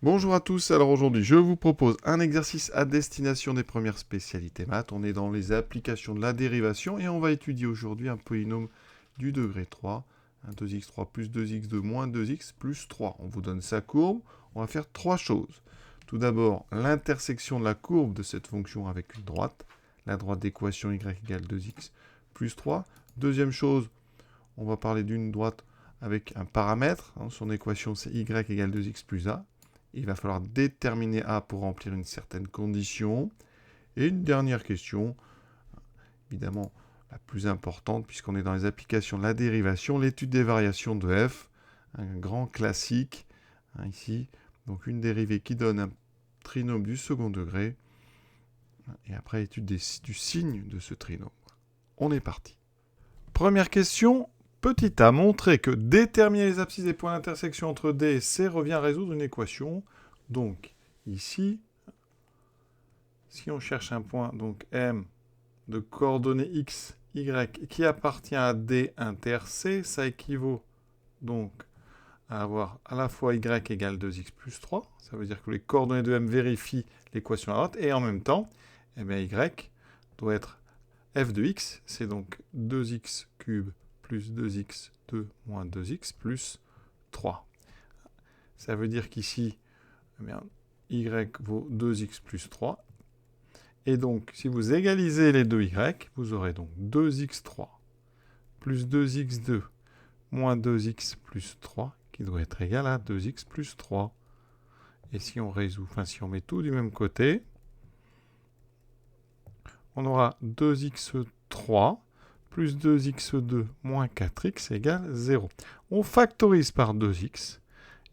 Bonjour à tous, alors aujourd'hui je vous propose un exercice à destination des premières spécialités maths. On est dans les applications de la dérivation et on va étudier aujourd'hui un polynôme du degré 3, 2x3 plus 2x2 moins 2x plus 3. On vous donne sa courbe, on va faire trois choses. Tout d'abord, l'intersection de la courbe de cette fonction avec une droite, la droite d'équation y égale 2x plus 3. Deuxième chose, on va parler d'une droite avec un paramètre, son équation c'est y égale 2x plus a. Il va falloir déterminer A pour remplir une certaine condition. Et une dernière question, évidemment la plus importante, puisqu'on est dans les applications de la dérivation, l'étude des variations de f, un grand classique, ici. Donc une dérivée qui donne un trinôme du second degré. Et après, étude du signe de ce trinôme. On est parti. Première question. Petit a montré que déterminer les abscisses des points d'intersection entre D et C revient à résoudre une équation. Donc, ici, si on cherche un point, donc M de coordonnées X, Y, qui appartient à D inter C, ça équivaut donc à avoir à la fois Y égale 2X plus 3. Ça veut dire que les coordonnées de M vérifient l'équation à droite. Et en même temps, eh bien, Y doit être f de X, c'est donc 2X cube plus 2x2 moins 2x plus 3. Ça veut dire qu'ici, eh bien, y vaut 2x plus 3. Et donc, si vous égalisez les deux y, vous aurez donc 2x3 plus 2x2 moins 2x plus 3, qui doit être égal à 2x plus 3. Et si on résout, enfin si on met tout du même côté, on aura 2x3 plus 2x2 moins 4x égale 0. On factorise par 2x,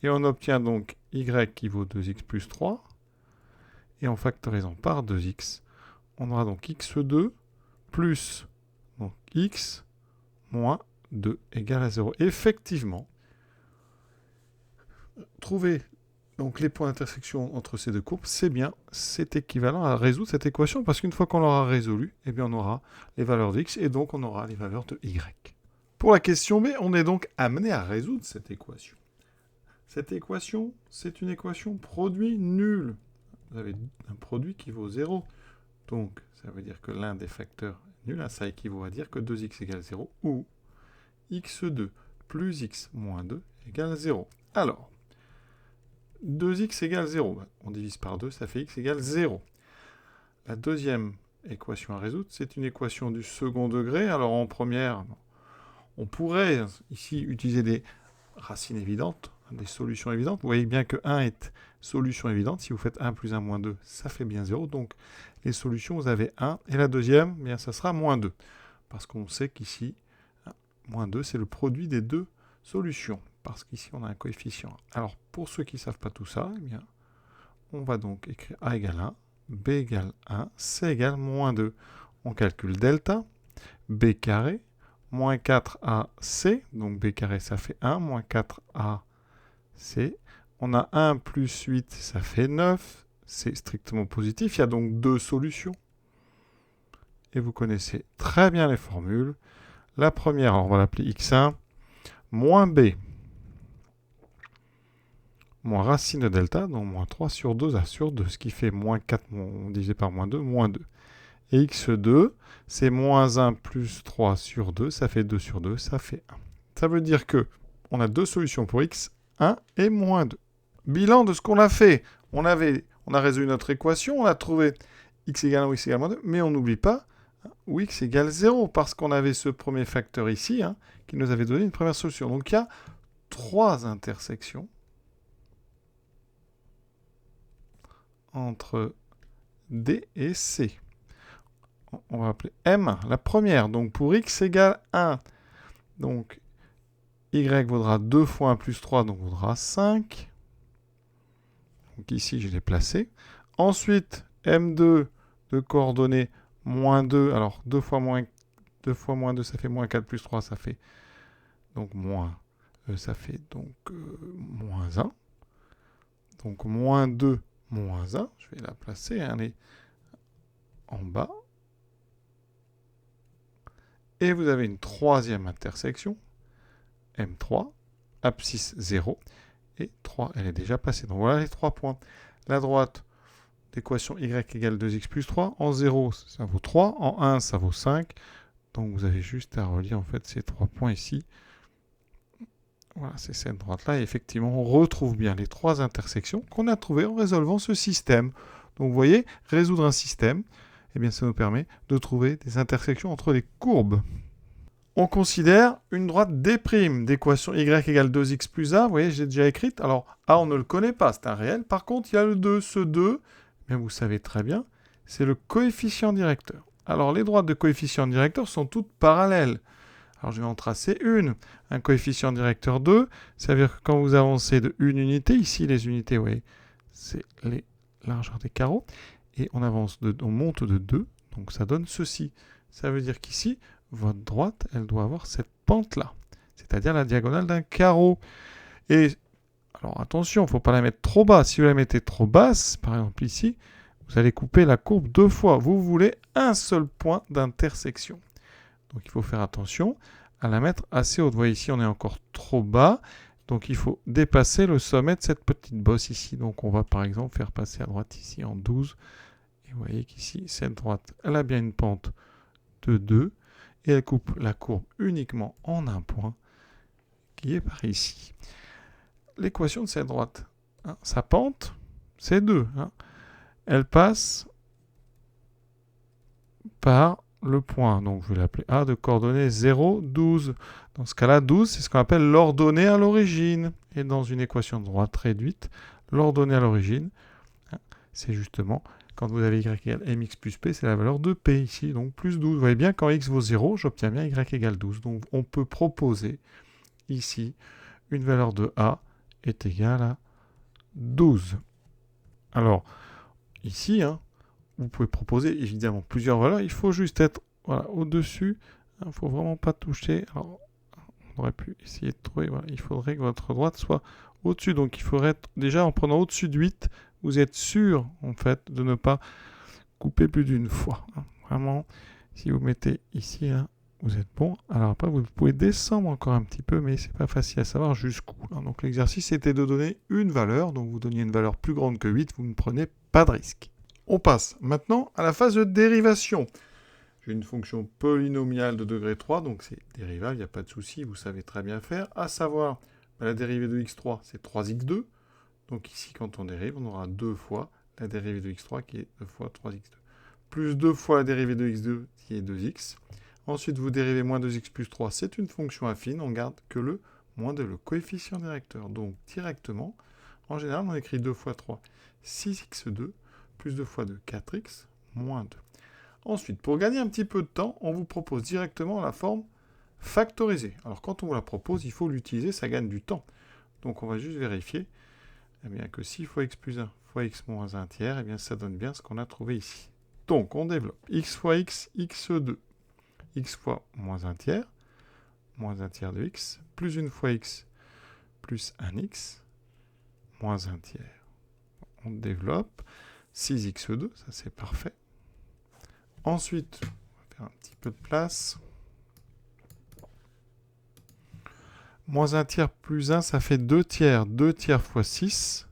et on obtient donc y qui vaut 2x plus 3. Et en factorisant par 2x, on aura donc x2 plus donc x moins 2 égale à 0. Effectivement, trouver donc les points d'intersection entre ces deux courbes, c'est équivalent à résoudre cette équation, parce qu'une fois qu'on l'aura résolue, eh bien on aura les valeurs de x, et donc on aura les valeurs de y. Pour la question B, on est donc amené à résoudre cette équation. Cette équation, c'est une équation produit nul. Vous avez un produit qui vaut 0. Donc, ça veut dire que l'un des facteurs est nul. Ça équivaut à dire que 2x égale 0 ou x2 plus x moins 2 égale 0. Alors, 2x égale 0. On divise par 2, ça fait x égale 0. La deuxième équation à résoudre, c'est une équation du second degré. Alors, en première, on pourrait ici utiliser des racines évidentes, des solutions évidentes. Vous voyez bien que 1 est solution évidente. Si vous faites 1 plus 1 moins 2, ça fait bien 0. Donc, les solutions, vous avez 1. Et la deuxième, eh bien, ça sera moins 2. Parce qu'on sait qu'ici, moins 2, c'est le produit des deux solutions. Parce qu'ici, on a un coefficient. Alors, pour ceux qui ne savent pas tout ça, eh bien, on va donc écrire A égale 1, B égale 1, C égale moins 2. On calcule delta, B carré, moins 4AC, donc B carré, ça fait 1, moins 4AC. On a 1 plus 8, ça fait 9. C'est strictement positif. Il y a donc deux solutions. Et vous connaissez très bien les formules. La première, on va l'appeler x1, moins b, moins racine de delta, donc moins 3 sur 2a sur 2, ce qui fait moins 4 divisé par moins 2, moins 2. Et x2, c'est moins 1 plus 3 sur 2, ça fait 2 sur 2, ça fait 1. Ça veut dire que on a deux solutions pour x, 1 et moins 2. Bilan de ce qu'on a fait. On a résolu notre équation, on a trouvé x égale 1 ou x égale moins 2, mais on n'oublie pas où x égale 0, parce qu'on avait ce premier facteur ici, qui nous avait donné une première solution. Donc il y a trois intersections entre D et C. On va appeler M la première. Donc pour x égale 1, donc y vaudra 2 fois 1 plus 3, donc vaudra 5. Donc ici, je l'ai placé. Ensuite, M2 de coordonnées moins 2. Alors 2 fois moins 2, ça fait moins 4 plus 3, ça fait donc moins. Ça fait donc moins 1. Donc moins 2, moins 1. Je vais la placer. Elle est en bas. Et vous avez une troisième intersection, M3, abscisse 0. et 3. Elle est déjà passée. Donc voilà les 3 points. La droite d'équation y égale 2x plus 3. En 0, ça vaut 3. En 1, ça vaut 5. Donc vous avez juste à relier en fait ces 3 points ici. Voilà, c'est cette droite-là. Et effectivement, on retrouve bien les 3 intersections qu'on a trouvées en résolvant ce système. Donc vous voyez, résoudre un système, eh bien, ça nous permet de trouver des intersections entre les courbes. On considère une droite D' d'équation y égale 2x plus a. Vous voyez, j'ai déjà écrite. Alors, a, on ne le connaît pas, c'est un réel. Par contre, il y a le 2. Ce 2, mais vous savez très bien, c'est le coefficient directeur. Alors, les droites de coefficient directeur sont toutes parallèles. Alors, je vais en tracer une. Un coefficient directeur 2, ça veut dire que quand vous avancez de une unité, ici, les unités, vous voyez, c'est les largeurs des carreaux. Et on monte de 2, donc ça donne ceci. Ça veut dire qu'ici, votre droite, elle doit avoir cette pente-là, c'est-à-dire la diagonale d'un carreau. Et, alors attention, il ne faut pas la mettre trop bas. Si vous la mettez trop basse, par exemple ici, vous allez couper la courbe 2 fois. Vous voulez un seul point d'intersection. Donc il faut faire attention à la mettre assez haute. Vous voyez ici, on est encore trop bas. Donc il faut dépasser le sommet de cette petite bosse ici. Donc on va par exemple faire passer à droite ici en 12. Et vous voyez qu'ici, cette droite, elle a bien une pente de 2. Et elle coupe la courbe uniquement en un point, qui est par ici. L'équation de cette droite, hein, sa pente, c'est 2. Hein. Elle passe par le point, donc je vais l'appeler A de coordonnées 0, 12. Dans ce cas-là, 12, c'est ce qu'on appelle l'ordonnée à l'origine. Et dans une équation de droite réduite, l'ordonnée à l'origine, hein, c'est justement... Quand vous avez y égale mx plus p, c'est la valeur de p ici, donc plus 12. Vous voyez bien, quand x vaut 0, j'obtiens bien y égale 12. Donc on peut proposer ici une valeur de a est égale à 12. Alors, ici, hein, vous pouvez proposer évidemment plusieurs valeurs. Il faut juste être voilà, au-dessus. Il ne faut vraiment pas toucher. Alors, on aurait pu essayer de trouver. Voilà, il faudrait que votre droite soit au-dessus. Donc il faudrait être, déjà en prenant au-dessus de 8, vous êtes sûr en fait de ne pas couper plus d'une fois. Hein. Vraiment, si vous mettez ici, hein, vous êtes bon. Alors après, vous pouvez descendre encore un petit peu, mais c'est pas facile à savoir jusqu'où. Hein. Donc l'exercice était de donner une valeur. Donc vous donniez une valeur plus grande que 8, vous ne prenez pas de risque. On passe maintenant à la phase de dérivation. J'ai une fonction polynomiale de degré 3, donc c'est dérivable, il n'y a pas de souci, vous savez très bien faire. À savoir, la dérivée de x3, c'est 3x2. Donc ici, quand on dérive, on aura 2 fois la dérivée de x3 qui est 2 fois 3x2. Plus 2 fois la dérivée de x2 qui est 2x. Ensuite, vous dérivez moins 2x plus 3, c'est une fonction affine, on garde que le moins de le coefficient directeur. Donc directement, en général, on écrit 2 fois 3, 6x2, plus 2 fois 2, 4x, moins 2. Ensuite, pour gagner un petit peu de temps, on vous propose directement la forme factorisée. Alors quand on vous la propose, il faut l'utiliser, ça gagne du temps. Donc on va juste vérifier eh bien, que 6 fois x plus 1 fois x moins 1 tiers, eh bien, ça donne bien ce qu'on a trouvé ici. Donc on développe x fois x, x2, x fois moins 1 tiers de x, plus une fois x, plus 1x, moins 1 tiers. On développe 6x2, ça c'est parfait. Ensuite, on va faire un petit peu de place. Moins 1 tiers plus 1, ça fait 2 tiers. 2 tiers fois 6,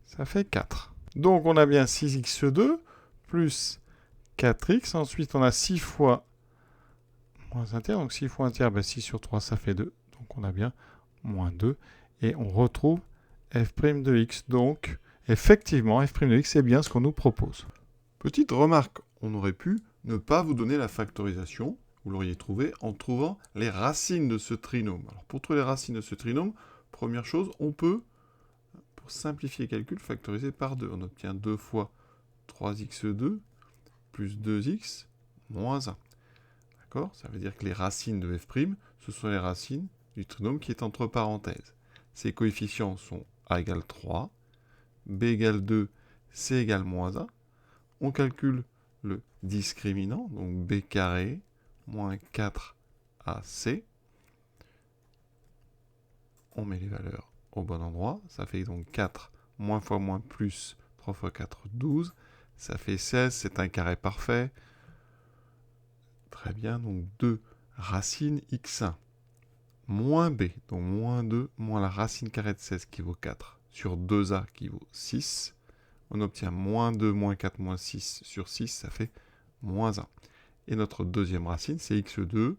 ça fait 4. Donc on a bien 6x2 plus 4x. Ensuite, on a 6 fois moins 1 tiers. Donc 6 fois 1 tiers, ben 6 sur 3, ça fait 2. Donc on a bien moins 2. Et on retrouve f' de x. Donc, effectivement, f' de x, c'est bien ce qu'on nous propose. Petite remarque, on aurait pu ne pas vous donner la factorisation, vous l'auriez trouvé en trouvant les racines de ce trinôme. Alors pour trouver les racines de ce trinôme, première chose, on peut, pour simplifier le calcul, factoriser par 2. On obtient 2 fois 3x2 plus 2x moins 1. D'accord ? Ça veut dire que les racines de f', ce sont les racines du trinôme qui est entre parenthèses. Ces coefficients sont a égale 3, b égale 2, c égale moins 1. On calcule le discriminant, donc b carré moins 4ac. On met les valeurs au bon endroit. Ça fait donc 4 moins fois moins plus 3 fois 4, 12. Ça fait 16, c'est un carré parfait. Très bien, donc 2 racines x1 moins b, donc moins 2, moins la racine carrée de 16 qui vaut 4, sur 2a qui vaut 6. On obtient moins 2, moins 4, moins 6 sur 6, ça fait moins 1. Et notre deuxième racine, c'est x2,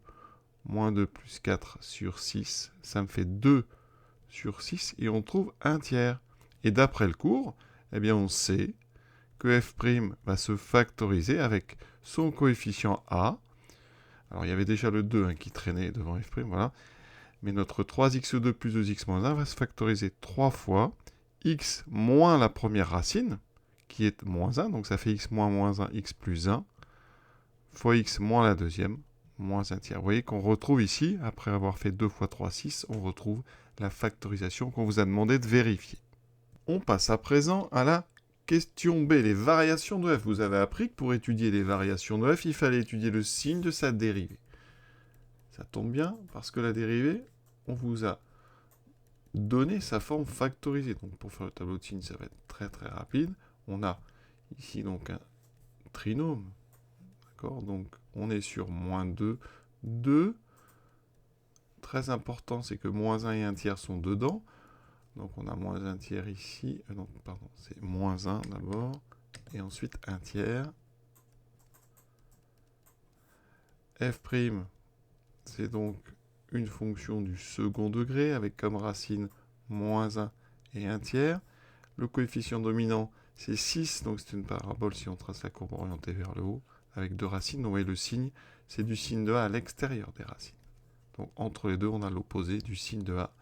moins 2 plus 4 sur 6, ça me fait 2 sur 6, et on trouve un tiers. Et d'après le cours, eh bien on sait que f' va se factoriser avec son coefficient a. Alors il y avait déjà le 2 qui traînait devant f', voilà. Mais notre 3x2 plus 2x moins 1 va se factoriser 3 fois x moins la première racine, qui est moins 1, donc ça fait x moins moins 1, x plus 1, fois x moins la deuxième, moins un tiers. Vous voyez qu'on retrouve ici, après avoir fait 2 fois 3, 6, on retrouve la factorisation qu'on vous a demandé de vérifier. On passe à présent à la question B, les variations de f. Vous avez appris que pour étudier les variations de f, il fallait étudier le signe de sa dérivée. Ça tombe bien, parce que la dérivée, on vous a donné sa forme factorisée. Donc pour faire le tableau de signes, ça va être très très rapide. On a ici donc un trinôme. D'accord? Donc on est sur moins 2, 2. Très important, c'est que moins 1 et 1 tiers sont dedans. Donc on a moins 1 tiers ici. Non, pardon, c'est moins 1 d'abord. Et ensuite 1 tiers. F', c'est donc une fonction du second degré avec comme racine moins 1 et 1 tiers. Le coefficient dominant, c'est 6, donc c'est une parabole si on trace la courbe orientée vers le haut, avec deux racines. Donc vous voyez le signe, c'est du signe de a à l'extérieur des racines. Donc entre les deux, on a l'opposé du signe de a,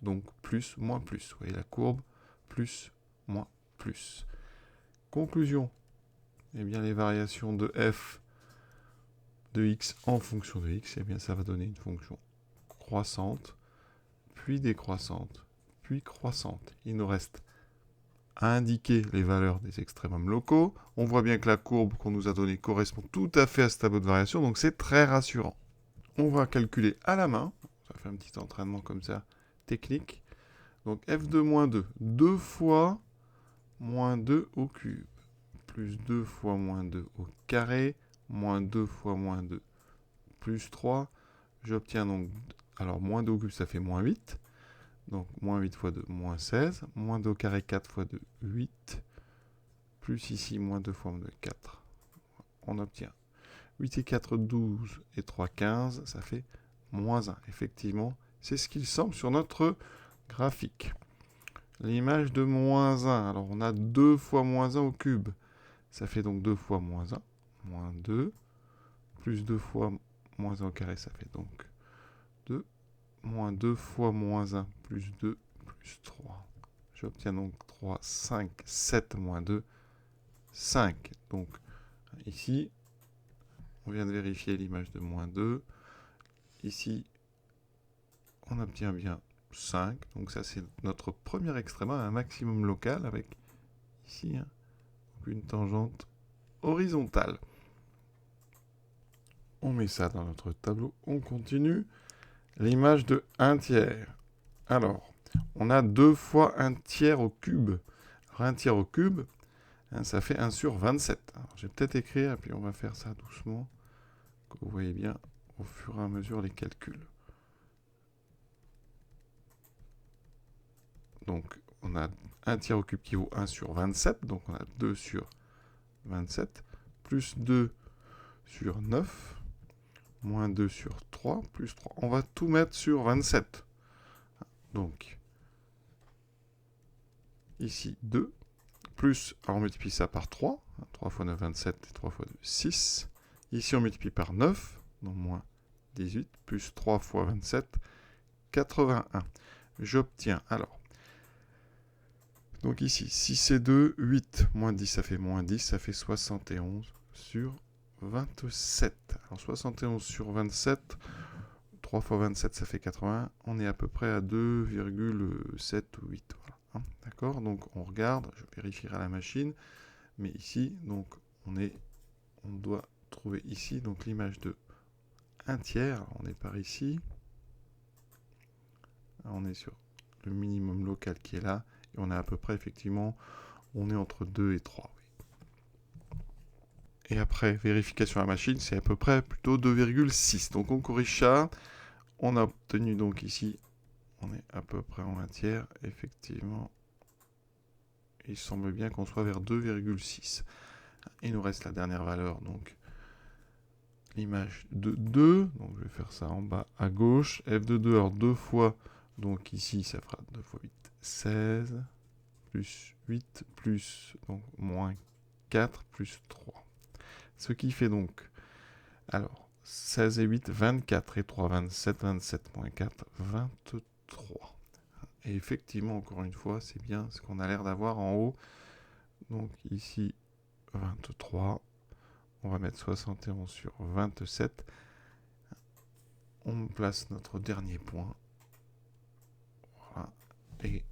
donc plus, moins, plus. Vous voyez la courbe, plus, moins, plus. Conclusion, eh bien les variations de f de x en fonction de x, eh bien ça va donner une fonction croissante, puis décroissante, puis croissante. Il nous reste à indiquer les valeurs des extrémums locaux. On voit bien que la courbe qu'on nous a donnée correspond tout à fait à ce tableau de variation, donc c'est très rassurant. On va calculer à la main, ça fait un petit entraînement comme ça, technique. Donc f de moins 2, 2 fois moins 2 au cube, plus 2 fois moins 2 au carré, moins 2 fois moins 2, plus 3. J'obtiens donc, alors moins 2 au cube, ça fait moins 8. Donc, moins 8 fois 2, moins 16. Moins 2 au carré, 4 fois 2, 8. Plus ici, moins 2 fois moins 2, 4. On obtient 8 et 4, 12 et 3, 15. Ça fait moins 1. Effectivement, c'est ce qu'il semble sur notre graphique. L'image de moins 1. Alors, on a 2 fois moins 1 au cube. Ça fait donc 2 fois moins 1. Moins 2. Plus 2 fois moins 1 au carré, ça fait donc 2. Moins 2 fois moins 1, plus 2, plus 3. J'obtiens donc 3, 5, 7, moins 2, 5. Donc, ici, on vient de vérifier l'image de moins 2. Ici, on obtient bien 5. Donc ça, c'est notre premier extrémum, un maximum local, avec ici une tangente horizontale. On met ça dans notre tableau, on continue. L'image de 1 tiers. Alors, on a 2 fois 1 tiers au cube. Alors, 1 tiers au cube, ça fait 1 sur 27. Alors, je vais peut-être écrire, et puis on va faire ça doucement, que vous voyez bien au fur et à mesure les calculs. Donc, on a 1 tiers au cube qui vaut 1 sur 27, donc on a 2 sur 27, plus 2 sur 9, moins 2 sur 3, plus 3. On va tout mettre sur 27. Donc, ici 2, plus, alors on multiplie ça par 3, 3 fois 9, 27, et 3 fois 2, 6. Ici, on multiplie par 9, donc moins 18, plus 3 fois 27, 81. J'obtiens, alors, donc ici, 6 et 2, 8, moins 10, ça fait moins 10, ça fait 71 sur 27. Alors, 71 sur 27, 3 fois 27, ça fait 80. On est à peu près à 2,7 ou 8. Voilà. D'accord? Donc, on regarde, je vérifierai à la machine. Mais ici, donc, on doit trouver ici donc l'image de 1 tiers. Alors, on est par ici. Alors, on est sur le minimum local qui est là. Et on est à peu près, effectivement, on est entre 2 et 3. Oui. Et après, vérification à la machine, c'est à peu près plutôt 2,6. Donc, on corrige ça. On a obtenu donc ici, on est à peu près en 1/3, effectivement. Il semble bien qu'on soit vers 2,6. Il nous reste la dernière valeur, donc l'image de 2. Donc je vais faire ça en bas à gauche. F de 2, alors 2 fois, donc ici ça fera 2 fois 8, 16, plus 8, plus donc moins 4, plus 3. Ce qui fait donc, alors 16 et 8, 24 et 3, 27, 27 moins 4, 23. Et effectivement, encore une fois, c'est bien ce qu'on a l'air d'avoir en haut. Donc ici, 23. On va mettre 71 sur 27. On place notre dernier point. Voilà. Et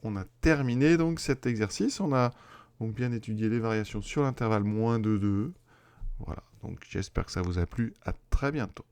on a terminé donc cet exercice. On a donc bien étudié les variations sur l'intervalle -2, 2. Voilà. Donc j'espère que ça vous a plu. À très bientôt.